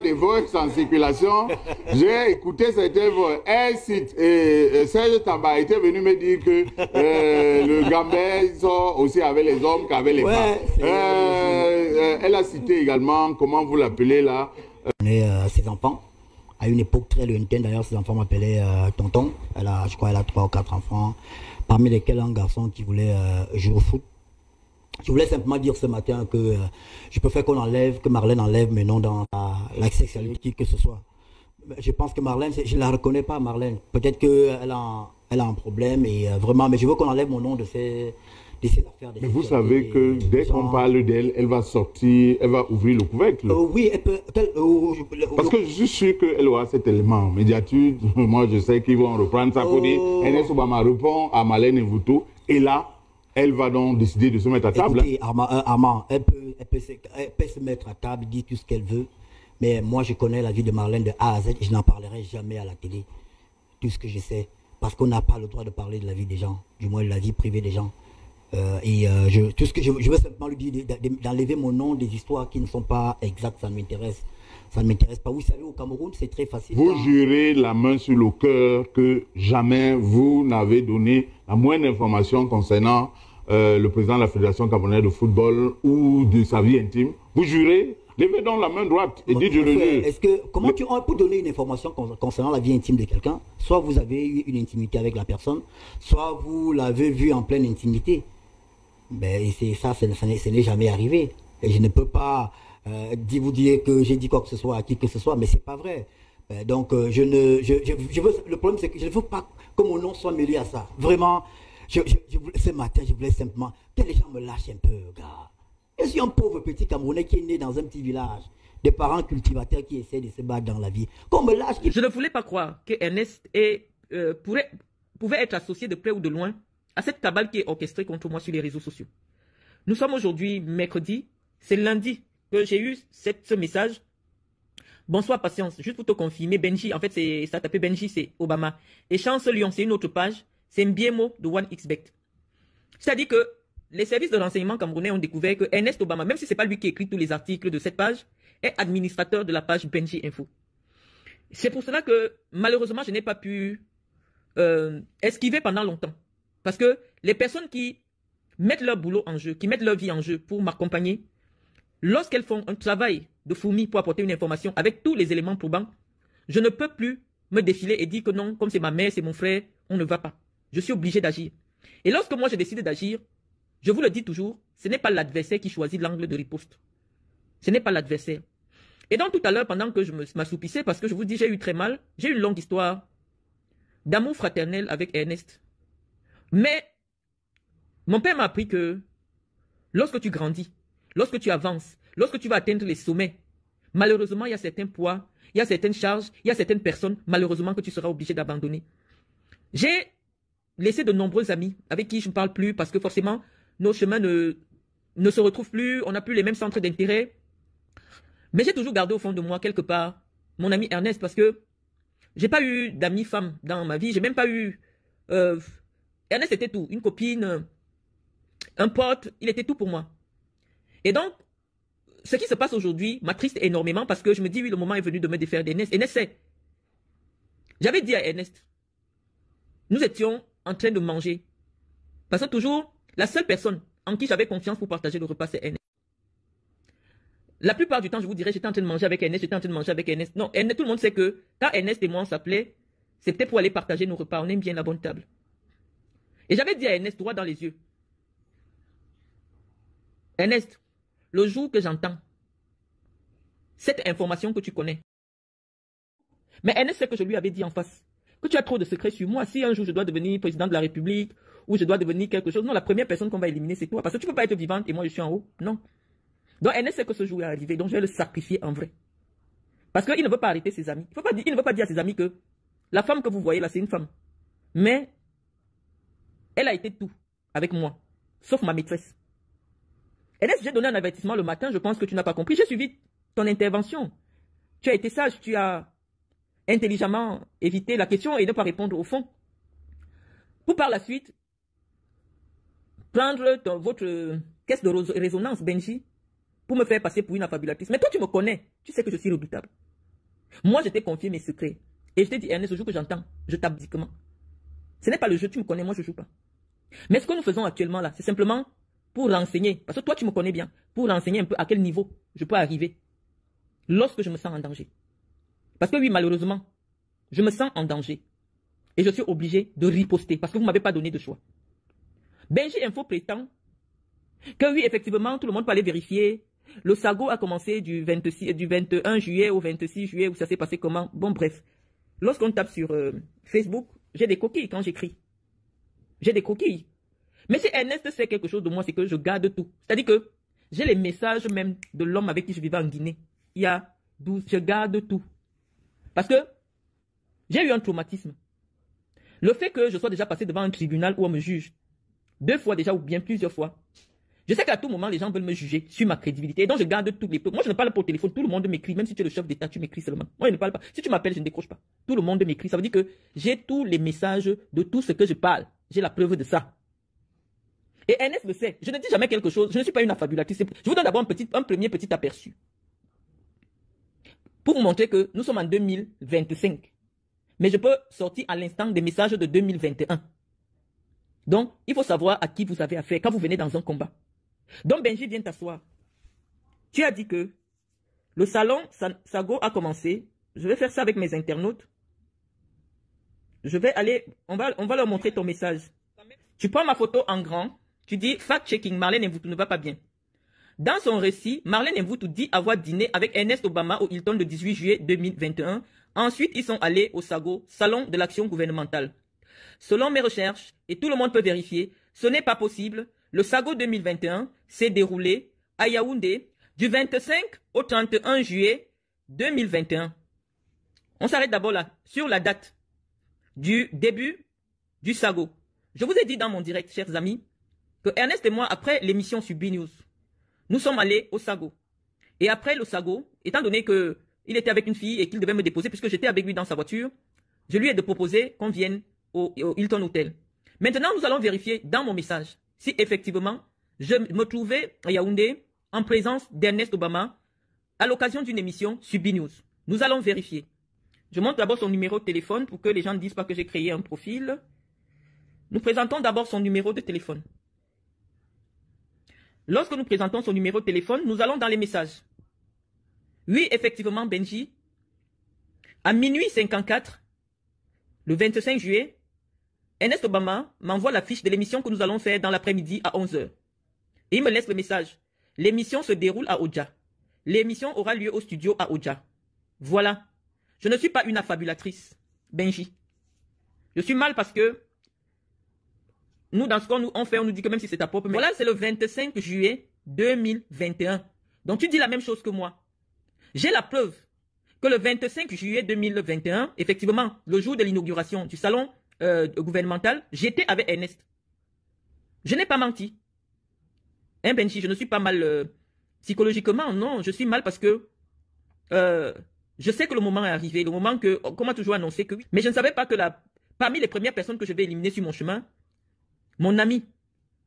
des voix en circulation. J'ai écouté certaines voix. Un site, et Serge Tamba était venu me dire que le Gambais sort aussi avec les hommes qu'avec les femmes. Elle a cité également, comment vous l'appelez là? Ses enfants. À une époque très lointaine, d'ailleurs, ses enfants m'appelaient tonton. Je crois qu'elle a 3 ou 4 enfants, parmi lesquels un garçon qui voulait jouer au foot. Je voulais simplement dire ce matin que je préfère qu'on enlève, que Marlène enlève mes noms dans la sexualité que ce soit. Je pense que Marlène, je ne la reconnais pas, Marlène. Peut-être qu'elle a un problème, et vraiment, mais je veux qu'on enlève mon nom de ces affaires. Mais vous savez que dès qu'on parle d'elle, elle va sortir, elle va ouvrir le couvercle. Oui, elle peut. Parce que je suis sûr qu'elle aura cet élément. Médiature, moi je sais qu'ils vont reprendre ça pour dire Ernest Obama répond à Marlène Mvuto, et là, elle va donc décider de se mettre à table. Écoutez, Armand, elle peut se mettre à table, dire tout ce qu'elle veut. Mais moi, je connais la vie de Marlène de A à Z. Je n'en parlerai jamais à la télé. Tout ce que je sais. Parce qu'on n'a pas le droit de parler de la vie des gens. Du moins, de la vie privée des gens. Tout ce que je veux simplement lui dire, d'enlever mon nom des histoires qui ne sont pas exactes, ça ne m'intéresse. Ça ne m'intéresse pas. Vous savez, au Cameroun, c'est très facile. Vous jurez la main sur le cœur que jamais vous n'avez donné la moindre information concernant le président de la Fédération camerounaise de football ou de sa vie intime. Vous jurez? Levez donc la main droite et dites je le jure. Comment on peut donner une information concernant la vie intime de quelqu'un? Soit vous avez eu une intimité avec la personne, soit vous l'avez vu en pleine intimité. Mais ça n'est jamais arrivé. Et je ne peux pas vous dire que j'ai dit quoi que ce soit à qui que ce soit, mais c'est pas vrai. Donc le problème c'est que je ne veux pas que mon nom soit mêlé à ça. Vraiment, ce matin, je voulais simplement que les gens me lâchent un peu, gars. Je suis un pauvre petit Camerounais qui est né dans un petit village, des parents cultivateurs qui essaient de se battre dans la vie. Qu'on me lâche. Je ne voulais pas croire que Ernest pouvait être associé de près ou de loin à cette cabale qui est orchestrée contre moi sur les réseaux sociaux. Nous sommes aujourd'hui mercredi, c'est lundi que j'ai eu ce message. Bonsoir Patience, juste pour te confirmer, Benji, en fait ça tapé Benji, c'est Obama. Et Chance Lyon, c'est une autre page, c'est Mbiemo de OneXBet. C'est-à-dire que les services de renseignement camerounais ont découvert que Ernest Obama, même si ce n'est pas lui qui écrit tous les articles de cette page, est administrateur de la page Benji Info. C'est pour cela que malheureusement je n'ai pas pu esquiver pendant longtemps. Parce que les personnes qui mettent leur boulot en jeu, qui mettent leur vie en jeu pour m'accompagner, lorsqu'elles font un travail de fourmi pour apporter une information avec tous les éléments probants, je ne peux plus me défiler et dire que non, comme c'est ma mère, c'est mon frère, on ne va pas. Je suis obligé d'agir. Et lorsque moi je décide d'agir, je vous le dis toujours, ce n'est pas l'adversaire qui choisit l'angle de riposte. Ce n'est pas l'adversaire. Et donc tout à l'heure, pendant que je m'assoupissais, parce que je vous dis, j'ai eu très mal, j'ai eu une longue histoire d'amour fraternel avec Ernest. Mais mon père m'a appris que lorsque tu grandis, lorsque tu avances, lorsque tu vas atteindre les sommets, malheureusement, il y a certains poids, il y a certaines charges, il y a certaines personnes, malheureusement, que tu seras obligé d'abandonner. J'ai laissé de nombreux amis avec qui je ne parle plus parce que forcément, nos chemins ne se retrouvent plus, on n'a plus les mêmes centres d'intérêt. Mais j'ai toujours gardé au fond de moi, quelque part, mon ami Ernest, parce que j'ai pas eu d'amis femmes dans ma vie, j'ai même pas eu... Ernest était tout, une copine, un pote, il était tout pour moi. Et donc, ce qui se passe aujourd'hui m'attriste énormément parce que je me dis, oui, le moment est venu de me défaire d'Ernest. Ernest, c'est... J'avais dit à Ernest, nous étions en train de manger. Parce que toujours, la seule personne en qui j'avais confiance pour partager le repas, c'est Ernest. La plupart du temps, je vous dirais, j'étais en train de manger avec Ernest, j'étais en train de manger avec Ernest. Non, Ernest, tout le monde sait que quand Ernest et moi on s'appelait, c'était pour aller partager nos repas. On aime bien la bonne table. Et j'avais dit à Ernest, droit dans les yeux, Ernest, le jour que j'entends cette information que tu connais, mais Ernest sait que je lui avais dit en face, que tu as trop de secrets sur moi. Si un jour je dois devenir président de la République, ou je dois devenir quelque chose, non, la première personne qu'on va éliminer, c'est toi. Parce que tu ne peux pas être vivante et moi je suis en haut. Non. Donc Ernest sait que ce jour est arrivé, donc je vais le sacrifier en vrai. Parce qu'il ne veut pas arrêter ses amis. Il ne veut pas dire à ses amis que la femme que vous voyez là, c'est une femme. Mais elle a été tout avec moi, sauf ma maîtresse. Ernest, j'ai donné un avertissement le matin, je pense que tu n'as pas compris. J'ai suivi ton intervention. Tu as été sage, tu as intelligemment évité la question et ne pas répondre au fond. Pour par la suite, prendre votre caisse de résonance, Benji, pour me faire passer pour une affabulatrice. Mais toi, tu me connais. Tu sais que je suis redoutable. Moi, je t'ai confié mes secrets. Et je t'ai dit, Ernest, le jour que j'entends, je t'abdique. Ce n'est pas le jeu, tu me connais, moi je ne joue pas. Mais ce que nous faisons actuellement là, c'est simplement pour renseigner, parce que toi tu me connais bien, pour renseigner un peu à quel niveau je peux arriver lorsque je me sens en danger. Parce que oui, malheureusement, je me sens en danger. Et je suis obligé de riposter, parce que vous ne m'avez pas donné de choix. Benji Info prétend que oui, effectivement, tout le monde peut aller vérifier. Le sago a commencé du 21 juillet au 26 juillet, où ça s'est passé comment. Bon, bref. Lorsqu'on tape sur Facebook, j'ai des coquilles quand j'écris. J'ai des coquilles. Mais si Ernest sait quelque chose de moi, c'est que je garde tout. C'est-à-dire que j'ai les messages même de l'homme avec qui je vivais en Guinée. Il y a 12, je garde tout. Parce que j'ai eu un traumatisme. Le fait que je sois déjà passé devant un tribunal où on me juge, 2 fois déjà ou bien plusieurs fois, je sais qu'à tout moment, les gens veulent me juger sur ma crédibilité. Et donc, je garde toutes les preuves. Moi, je ne parle pas au téléphone. Tout le monde m'écrit. Même si tu es le chef d'État, tu m'écris seulement. Moi, je ne parle pas. Si tu m'appelles, je ne décroche pas. Tout le monde m'écrit. Ça veut dire que j'ai tous les messages de tout ce que je parle. J'ai la preuve de ça. Et Ernest le sait. Je ne dis jamais quelque chose. Je ne suis pas une affabulatrice. Je vous donne d'abord un premier petit aperçu. Pour vous montrer que nous sommes en 2025. Mais je peux sortir à l'instant des messages de 2021. Donc, il faut savoir à qui vous avez affaire quand vous venez dans un combat. Donc, Benji, viens t'asseoir. Tu as dit que le salon Sago a commencé. Je vais faire ça avec mes internautes. Je vais aller, on va leur montrer ton message. Tu prends ma photo en grand. Tu dis, fact-checking, Marlène Mvoutou ne va pas bien. Dans son récit, Marlène Mvoutou dit avoir dîné avec Ernest Obama au Hilton le 18 juillet 2021. Ensuite, ils sont allés au Sago, salon de l'action gouvernementale. Selon mes recherches, et tout le monde peut vérifier, ce n'est pas possible. Le Sago 2021 s'est déroulé à Yaoundé du 25 au 31 juillet 2021. On s'arrête d'abord là, sur la date du début du Sago. Je vous ai dit dans mon direct, chers amis, que Ernest et moi, après l'émission sur B-News, nous sommes allés au Sago. Et après le Sago, étant donné qu'il était avec une fille et qu'il devait me déposer, puisque j'étais avec lui dans sa voiture, je lui ai proposé qu'on vienne au Hilton Hotel. Maintenant, nous allons vérifier dans mon message si effectivement je me trouvais à Yaoundé en présence d'Ernest Obama à l'occasion d'une émission sur B-News. Nous allons vérifier. Je montre d'abord son numéro de téléphone pour que les gens ne disent pas que j'ai créé un profil. Nous présentons d'abord son numéro de téléphone. Lorsque nous présentons son numéro de téléphone, nous allons dans les messages. Oui, effectivement, Benji, à minuit 54, le 25 juillet, Ernest Obama m'envoie la fiche de l'émission que nous allons faire dans l'après-midi à 11h. Et il me laisse le message. L'émission se déroule à Oja. L'émission aura lieu au studio à Oja. Voilà. Je ne suis pas une affabulatrice, Benji. Je suis mal parce que nous, dans ce qu'on fait, on nous dit que même si c'est ta propre... Voilà, c'est le 25 juillet 2021. Donc tu dis la même chose que moi. J'ai la preuve que le 25 juillet 2021, effectivement, le jour de l'inauguration du salon gouvernemental, j'étais avec Ernest. Je n'ai pas menti. Hein, Benji, je ne suis pas mal psychologiquement, non, je suis mal parce que je sais que le moment est arrivé, le moment qu'on m'a toujours annoncé que oui. Mais je ne savais pas que parmi les premières personnes que je vais éliminer sur mon chemin, mon ami,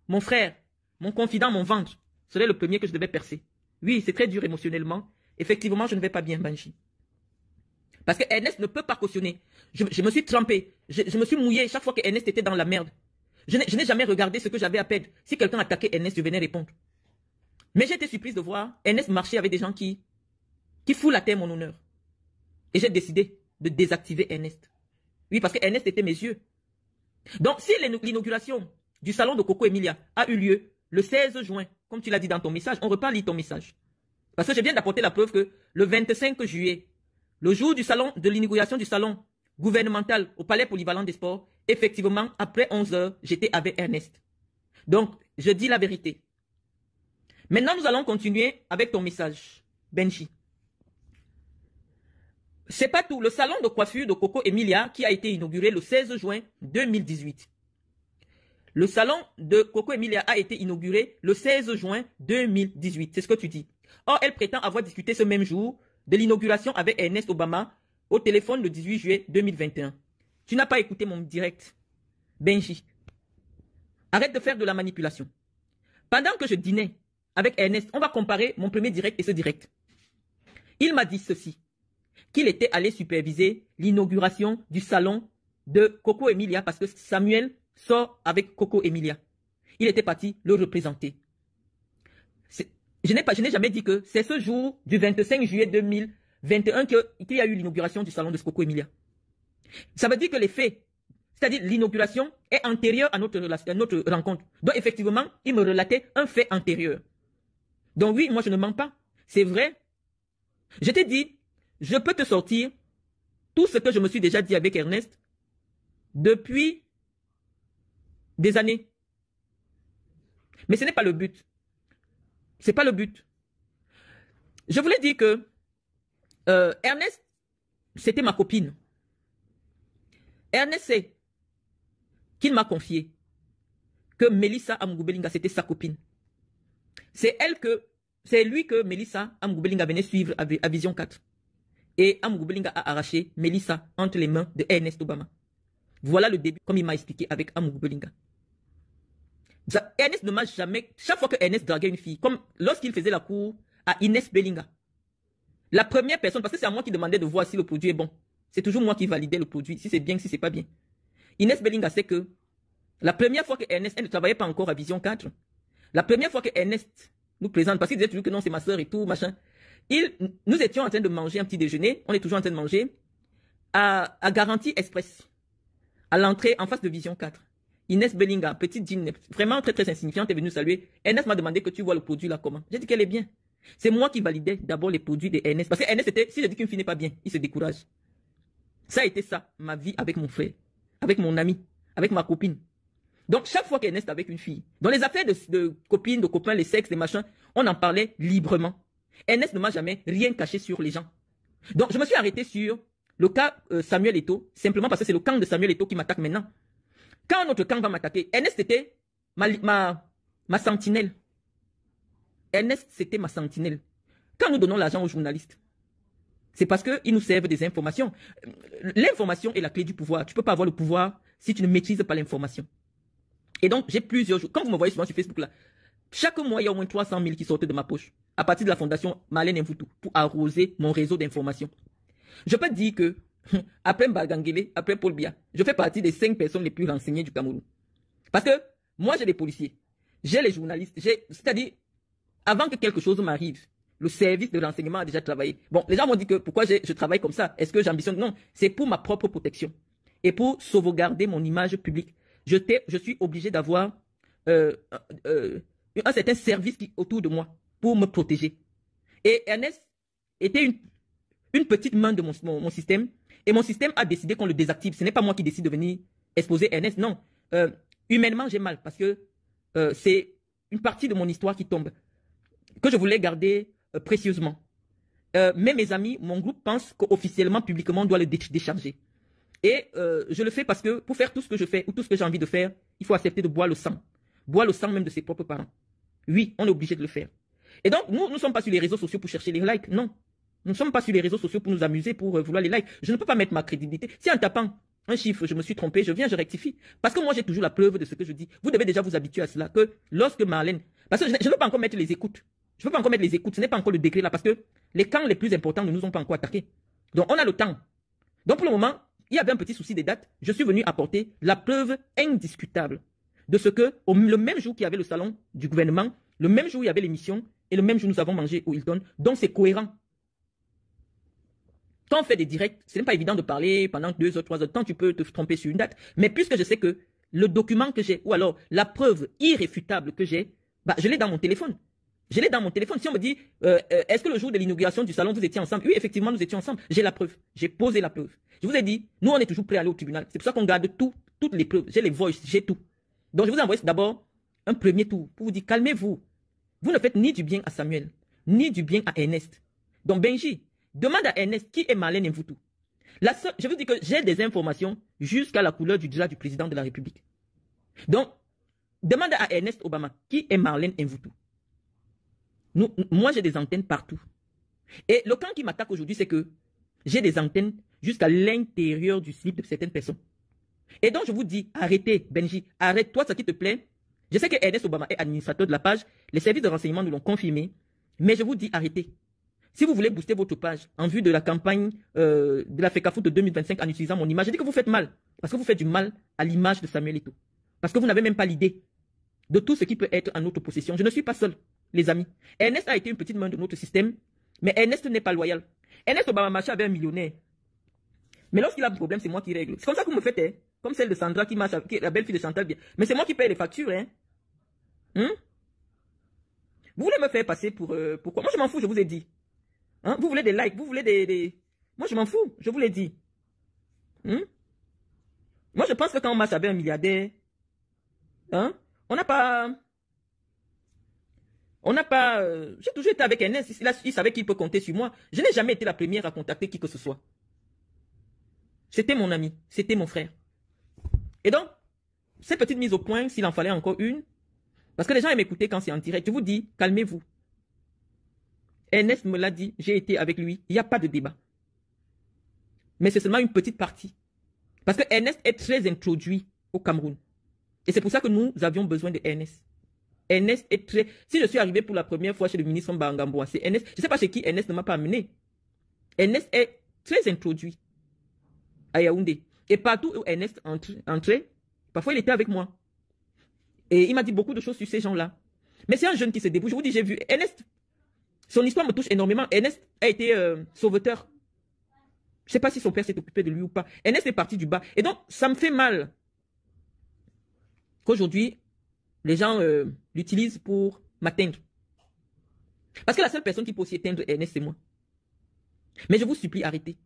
mon frère, mon confident, mon ventre, serait le premier que je devais percer. Oui, c'est très dur émotionnellement. Effectivement, je ne vais pas bien, Benji. Parce que Ernest ne peut pas cautionner. Je me suis trempé. Je me suis mouillé chaque fois que Ernest était dans la merde. Je n'ai jamais regardé ce que j'avais à perdre. Si quelqu'un attaquait Ernest, je venais répondre. Mais j'ai été surprise de voir Ernest marcher avec des gens qui foutent la terre mon honneur. Et j'ai décidé de désactiver Ernest. Oui, parce que Ernest était mes yeux. Donc, si l'inauguration du salon de Coco Emilia a eu lieu le 16 juin, comme tu l'as dit dans ton message, on repart lire ton message. Parce que je viens d'apporter la preuve que le 25 juillet, le jour de l'inauguration du salon gouvernemental au Palais Polyvalent des Sports, effectivement, après 11h, j'étais avec Ernest. Donc, je dis la vérité. Maintenant, nous allons continuer avec ton message, Benji. C'est pas tout. Le salon de coiffure de Coco Emilia qui a été inauguré le 16 juin 2018. Le salon de Coco Emilia a été inauguré le 16 juin 2018. C'est ce que tu dis. Or, elle prétend avoir discuté ce même jour de l'inauguration avec Ernest Obama au téléphone le 18 juillet 2021. Tu n'as pas écouté mon direct. Benji, arrête de faire de la manipulation. Pendant que je dînais avec Ernest, on va comparer mon premier direct et ce direct. Il m'a dit ceci. qu'il était allé superviser l'inauguration du salon de Coco Emilia parce que Samuel sort avec Coco Emilia. Il était parti le représenter. Je n'ai jamais dit que c'est ce jour du 25 juillet 2021 qu'il y a eu l'inauguration du salon de Coco Emilia. Ça veut dire que les faits, c'est-à-dire l'inauguration, est antérieure à notre rencontre. Donc effectivement, il me relatait un fait antérieur. Donc oui, moi je ne mens pas. C'est vrai. Je t'ai dit, je peux te sortir tout ce que je me suis déjà dit avec Ernest depuis des années. Mais ce n'est pas le but. Ce n'est pas le but. Je voulais dire que Ernest, c'était ma copine. Ernest sait qu'il m'a confié que Melissa Amgoubelinga, c'était sa copine. C'est lui que Melissa Amgoubelinga venait suivre à Vision 4. Et Amgoubelinga a arraché Melissa entre les mains de Ernest Obama. Voilà le début, comme il m'a expliqué avec Amgoubelinga. Ernest ne m'a jamais... Chaque fois que Ernest draguait une fille, comme lorsqu'il faisait la cour à Inès Belinga, la première personne, parce que c'est à moi qui demandait de voir si le produit est bon. C'est toujours moi qui validais le produit, si c'est bien, si c'est pas bien. Inès Belinga sait que la première fois que Ernest, elle ne travaillait pas encore à Vision 4, la première fois que Ernest nous présente, parce qu'il disait toujours que non, c'est ma soeur et tout, machin, nous étions en train de manger un petit déjeuner, on est toujours en train de manger, à Garantie Express, à l'entrée en face de Vision 4. Inès Belinga, petite jean, vraiment très très insignifiante, est venue saluer. Ernest m'a demandé que tu vois le produit là comment. J'ai dit qu'elle est bien. C'est moi qui validais d'abord les produits de Ernest. Parce que Ernest, si je dis qu'une fille n'est pas bien, il se décourage. Ça a été ça, ma vie avec mon frère, avec mon ami, avec ma copine. Donc, chaque fois qu'Ernest est avec une fille, dans les affaires de copines, de copains, les sexes, les machins, on en parlait librement. Ernest ne m'a jamais rien caché sur les gens. Donc, je me suis arrêté sur le cas Samuel Eto'o, simplement parce que c'est le camp de Samuel Eto'o qui m'attaque maintenant. Quand notre camp va m'attaquer, Ernest était ma sentinelle. Ernest, c'était ma sentinelle. Quand nous donnons l'argent aux journalistes, c'est parce qu'ils nous servent des informations. L'information est la clé du pouvoir. Tu ne peux pas avoir le pouvoir si tu ne maîtrises pas l'information. Et donc, j'ai plusieurs jours. Quand vous me voyez souvent sur Facebook, là, chaque mois, il y a au moins 300 000 qui sortent de ma poche, à partir de la fondation Marlène Mvutu, pour arroser mon réseau d'informations. Je peux te dire que, après Mbagangele, après Paul Biya, je fais partie des 5 personnes les plus renseignées du Cameroun. Parce que, moi, j'ai les policiers, j'ai les journalistes, c'est-à-dire, avant que quelque chose m'arrive, le service de renseignement a déjà travaillé. Bon, les gens m'ont dit que pourquoi je travaille comme ça? Est-ce que j'ambitionne? Non, c'est pour ma propre protection. Et pour sauvegarder mon image publique. Je suis obligé d'avoir un certain service autour de moi pour me protéger. Et Ernest était une petite main de mon système. Et mon système a décidé qu'on le désactive. Ce n'est pas moi qui décide de venir exposer Ernest. Non. Humainement, j'ai mal parce que c'est une partie de mon histoire qui tombe, que je voulais garder précieusement. Mais mes amis, mon groupe pense qu'officiellement, publiquement, on doit le décharger. Et je le fais parce que pour faire tout ce que je fais ou tout ce que j'ai envie de faire, il faut accepter de boire le sang. Boire le sang même de ses propres parents. Oui, on est obligé de le faire. Et donc, nous ne sommes pas sur les réseaux sociaux pour chercher les likes. Non. Nous ne sommes pas sur les réseaux sociaux pour nous amuser, pour vouloir les likes. Je ne peux pas mettre ma crédibilité. Si en tapant un chiffre, je me suis trompé, je viens, je rectifie. Parce que moi, j'ai toujours la preuve de ce que je dis. Vous devez déjà vous habituer à cela. Que lorsque Marlène... Parce que je ne veux pas encore mettre les écoutes. Je ne veux pas encore mettre les écoutes. Ce n'est pas encore le décret là. Parce que les camps les plus importants ne nous ont pas encore attaqués. Donc, on a le temps. Donc, pour le moment, il y avait un petit souci des dates. Je suis venu apporter la preuve indiscutable de ce que, le même jour qu'il y avait le salon du gouvernement, le même jour il y avait l'émission, et le même jour nous avons mangé au Hilton. Donc, c'est cohérent. Quand on fait des directs, ce n'est pas évident de parler pendant 2 ou 3 heures de temps, tu peux te tromper sur une date. Mais puisque je sais que le document que j'ai, ou alors la preuve irréfutable que j'ai, bah, je l'ai dans mon téléphone. Je l'ai dans mon téléphone. Si on me dit, est-ce que le jour de l'inauguration du salon, vous étiez ensemble? Oui, effectivement, nous étions ensemble. J'ai la preuve. J'ai posé la preuve. Je vous ai dit, nous, on est toujours prêts à aller au tribunal. C'est pour ça qu'on garde toutes les preuves. J'ai les voices, j'ai tout. Donc, je vous envoie d'abord un premier tour pour vous dire, calmez-vous. Vous ne faites ni du bien à Samuel, ni du bien à Ernest. Donc, Benji, demande à Ernest qui est Marlène Mvutu. Je vous dis que j'ai des informations jusqu'à la couleur du drap du président de la République. Donc, demande à Ernest Obama qui est Marlène Mvutu. Moi, j'ai des antennes partout. Et le camp qui m'attaque aujourd'hui, c'est que j'ai des antennes jusqu'à l'intérieur du slip de certaines personnes. Et donc, je vous dis, arrêtez, Benji, arrête-toi, ça qui te plaît. Je sais que Ernest Obama est administrateur de la page. Les services de renseignement nous l'ont confirmé. Mais je vous dis, arrêtez. si vous voulez booster votre page en vue de la campagne de la FECAFOOT de 2025 en utilisant mon image, je dis que vous faites mal. Parce que vous faites du mal à l'image de Samuel Eto'o. Parce que vous n'avez même pas l'idée de tout ce qui peut être en notre possession. Je ne suis pas seul, les amis. Ernest a été une petite main de notre système, mais Ernest n'est pas loyal. Ernest Obama marchait avec un millionnaire. Mais lorsqu'il a un problème, c'est moi qui règle. C'est comme ça que vous me faites, hein? Comme celle de Sandra qui marche avec la belle-fille de Chantal bien. Mais c'est moi qui paye les factures, hein? Vous voulez me faire passer pour quoi? Moi, je m'en fous, je vous ai dit. Hein? Vous voulez des likes, vous voulez des... Moi, je m'en fous, je vous l'ai dit. Moi, je pense que quand on marche avec un milliardaire, hein, on n'a pas... J'ai toujours été avec Ernest, il savait qu'il peut compter sur moi. Je n'ai jamais été la première à contacter qui que ce soit. C'était mon ami, c'était mon frère. Et donc, cette petite mise au point, s'il en fallait encore une, parce que les gens aiment m'écouter quand c'est en direct, je vous dis, calmez-vous. Ernest me l'a dit, j'ai été avec lui, il n'y a pas de débat. Mais c'est seulement une petite partie. Parce que Ernest est très introduit au Cameroun. Et c'est pour ça que nous avions besoin de Ernest. Ernest est très... Si je suis arrivé pour la première fois chez le ministre Mbangamboa, c'est Ernest. Je ne sais pas chez qui Ernest ne m'a pas amené. Ernest est très introduit à Yaoundé. Et partout où Ernest entrait, parfois il était avec moi. Et il m'a dit beaucoup de choses sur ces gens-là. Mais c'est un jeune qui se débrouille. Je vous dis, j'ai vu Ernest. Son histoire me touche énormément. Ernest a été sauveteur. Je ne sais pas si son père s'est occupé de lui ou pas. Ernest est parti du bas. Et donc, ça me fait mal qu'aujourd'hui, les gens l'utilisent pour m'atteindre. Parce que la seule personne qui peut aussi éteindre Ernest, c'est moi. Mais je vous supplie, arrêtez.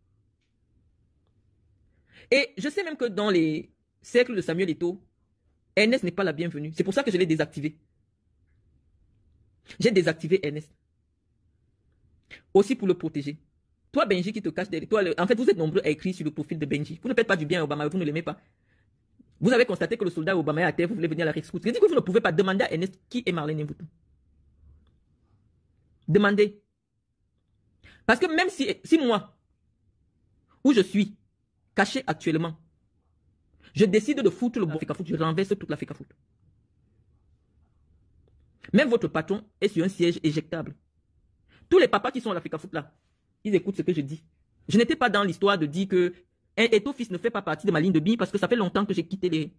Et je sais même que dans les cercles de Samuel Eto'o, Ernest n'est pas la bienvenue. C'est pour ça que je l'ai désactivé. J'ai désactivé Ernest. Aussi pour le protéger. Toi, Benji, qui te cache derrière toi, en fait, vous êtes nombreux à écrire sur le profil de Benji. Vous ne faites pas du bien à Obama, vous ne l'aimez pas. Vous avez constaté que le soldat Obama est à terre, vous voulez venir à la rescousse. Je dis que vous ne pouvez pas demander à Ernest qui est Marlène Mvuto. Demandez. Parce que même si moi, où je suis, caché actuellement, je décide de foutre le bon FECAFOOT, je renverse toute la FECAFOOT. Même votre patron est sur un siège éjectable. Tous les papas qui sont à la FECAFOOT là, ils écoutent ce que je dis. Je n'étais pas dans l'histoire de dire que un Eto'o fils ne fait pas partie de ma ligne de bille parce que ça fait longtemps que j'ai quitté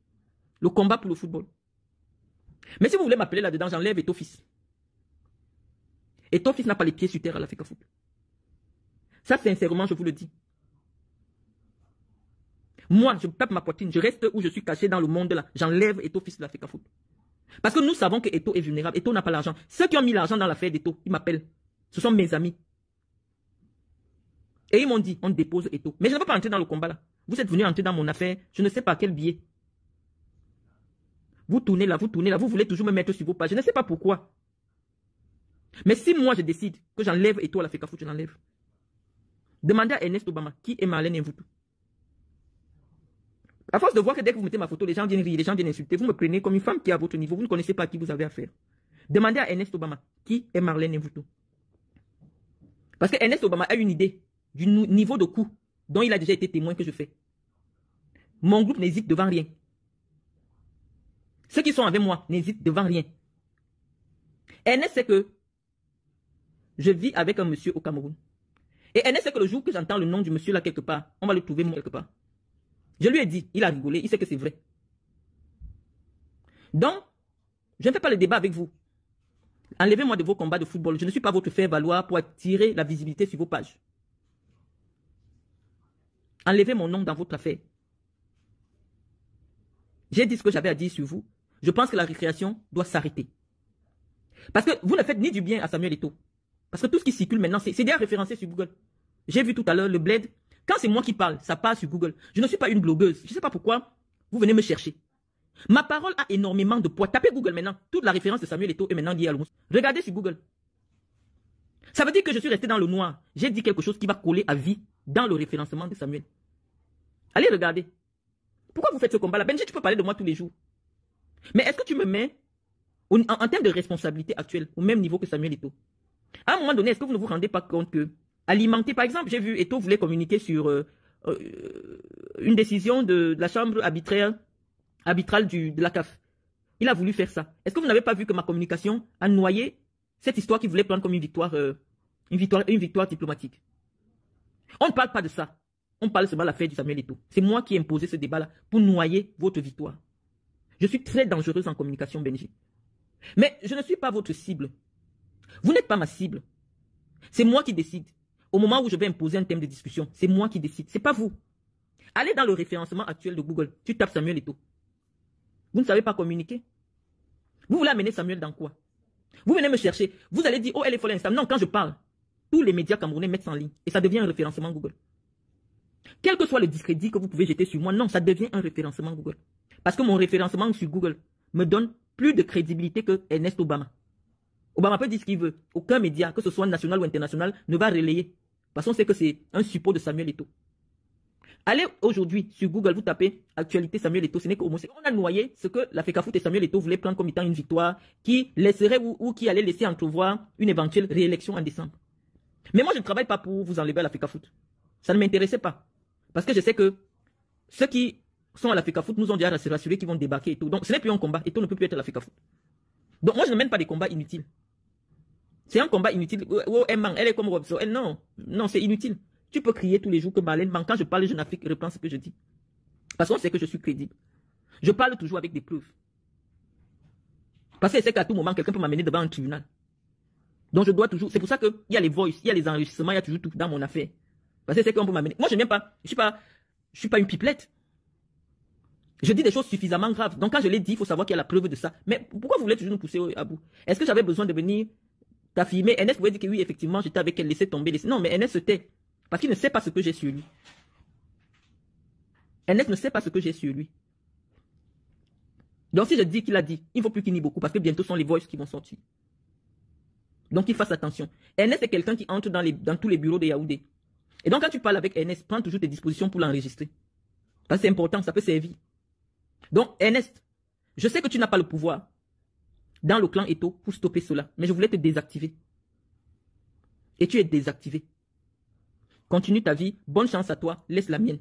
le combat pour le football. Mais si vous voulez m'appeler là-dedans, j'enlève Eto'o fils. Eto'o fils n'a pas les pieds sur terre à la FECAFOOT. Ça, sincèrement, je vous le dis. Moi, je tape ma poitrine, je reste où je suis caché dans le monde là. J'enlève Eto'o fils de la FECAFOOT. Parce que nous savons que Eto'o est vulnérable. Eto'o n'a pas l'argent. Ceux qui ont mis l'argent dans l'affaire d'Eto'o, ils m'appellent. Ce sont mes amis. Et ils m'ont dit, on dépose Eto'o. Mais je ne peux pas entrer dans le combat là. Vous êtes venus entrer dans mon affaire, je ne sais pas quel biais. Vous tournez là, vous voulez toujours me mettre sur vos pages. Je ne sais pas pourquoi. Mais si moi je décide que j'enlève Eto'o à la FECAFOOT, je l'enlève. Demandez à Ernest Obama qui est Marlène Mvuto. À force de voir que dès que vous mettez ma photo, les gens viennent rire, les gens viennent insulter. Vous me prenez comme une femme qui est à votre niveau. Vous ne connaissez pas à qui vous avez affaire. Demandez à Ernest Obama qui est Marlène Mvuto. Parce que Ernest Obama a une idée du niveau de coût dont il a déjà été témoin que je fais. Mon groupe n'hésite devant rien. Ceux qui sont avec moi n'hésitent devant rien. Ernest sait que je vis avec un monsieur au Cameroun. Et Ernest sait que le jour que j'entends le nom du monsieur là quelque part, on va le trouver quelque part. Je lui ai dit, il a rigolé, il sait que c'est vrai. Donc, je ne fais pas le débat avec vous. Enlevez-moi de vos combats de football. Je ne suis pas votre faire-valoir pour attirer la visibilité sur vos pages. Enlevez mon nom dans votre affaire. J'ai dit ce que j'avais à dire sur vous. Je pense que la récréation doit s'arrêter. Parce que vous ne faites ni du bien à Samuel Eto'o. Parce que tout ce qui circule maintenant, c'est déjà référencé sur Google. J'ai vu tout à l'heure le bled. Quand c'est moi qui parle, ça passe sur Google. Je ne suis pas une blogueuse. Je ne sais pas pourquoi vous venez me chercher. Ma parole a énormément de poids. Tapez Google maintenant. Toute la référence de Samuel Eto'o est maintenant liée à l'ONU. Regardez sur Google. Ça veut dire que je suis resté dans le noir. J'ai dit quelque chose qui va coller à vie dans le référencement de Samuel. Allez regarder. Pourquoi vous faites ce combat-là? Benji, tu peux parler de moi tous les jours. Mais est-ce que tu me mets en termes de responsabilité actuelle au même niveau que Samuel Eto'o? À un moment donné, est-ce que vous ne vous rendez pas compte que alimenter, par exemple, j'ai vu Eto'o voulait communiquer sur une décision de la chambre arbitrale de la CAF. Il a voulu faire ça. Est-ce que vous n'avez pas vu que ma communication a noyé cette histoire qu'il voulait prendre comme une victoire Une victoire diplomatique. On ne parle pas de ça. On parle seulement de l'affaire du Samuel Eto'o. C'est moi qui ai imposé ce débat-là pour noyer votre victoire. Je suis très dangereuse en communication, Benji. Mais je ne suis pas votre cible. Vous n'êtes pas ma cible. C'est moi qui décide. Au moment où je vais imposer un thème de discussion, c'est moi qui décide. Ce n'est pas vous. Allez dans le référencement actuel de Google. Tu tapes Samuel Eto'o. Vous ne savez pas communiquer. Vous voulez amener Samuel dans quoi? Vous venez me chercher. Vous allez dire, oh, elle est folle Instagram. Non, quand je parle, tous les médias camerounais mettent ça en ligne. Et ça devient un référencement Google. Quel que soit le discrédit que vous pouvez jeter sur moi, non, ça devient un référencement Google. Parce que mon référencement sur Google me donne plus de crédibilité que Ernest Obama. Obama peut dire ce qu'il veut. Aucun média, que ce soit national ou international, ne va relayer. Parce qu'on sait que c'est un suppôt de Samuel Eto'o. Allez aujourd'hui sur Google, vous tapez actualité Samuel Eto'o, ce n'est qu'homosexuel. On a noyé ce que la FECAFOOT et Samuel Eto'o voulaient prendre comme étant une victoire qui laisserait ou qui allait laisser entrevoir une éventuelle réélection en décembre. Mais moi, je ne travaille pas pour vous enlever à la FECAFOOT. Ça ne m'intéressait pas. Parce que je sais que ceux qui sont à la FECAFOOT nous ont déjà rassuré qu'ils vont débarquer et tout. Donc ce n'est plus un combat. Eto'o ne peut plus être à la FECAFOOT. Donc moi, je ne mène pas des combats inutiles. C'est un combat inutile. Oh, elle est comme Robson. Non, non, c'est inutile. Tu peux crier tous les jours que Marlène manque. Quand je parle, Jeune Afrique reprend ce que je dis. Parce qu'on sait que je suis crédible. Je parle toujours avec des preuves. Parce que c'est qu'à tout moment, quelqu'un peut m'amener devant un tribunal. Donc je dois toujours. C'est pour ça qu'il y a les voices, il y a les enregistrements, il y a toujours tout dans mon affaire. Parce que c'est qu'on peut m'amener. Moi, je n'aime pas. Je suis pas une pipelette. Je dis des choses suffisamment graves. Donc quand je l'ai dit, il faut savoir qu'il y a la preuve de ça. Mais pourquoi vous voulez toujours nous pousser à bout? Est-ce que j'avais besoin de venir t'affirmer? Ernest pouvait dire que oui, effectivement, j'étais avec elle, laisser tomber. Non, mais Ernest se tait. Parce qu'il ne sait pas ce que j'ai sur lui. Ernest ne sait pas ce que j'ai sur lui. Donc si je dis qu'il a dit, il ne faut plus qu'il nie beaucoup parce que bientôt ce sont les voices qui vont sortir. Donc il fasse attention. Ernest est quelqu'un qui entre dans tous les bureaux de Yaoundé. Et donc quand tu parles avec Ernest, prends toujours tes dispositions pour l'enregistrer. Parce que c'est important, ça peut servir. Donc Ernest, je sais que tu n'as pas le pouvoir dans le clan Eto'o pour stopper cela. Mais je voulais te désactiver. Et tu es désactivé. Continue ta vie. Bonne chance à toi. Laisse la mienne.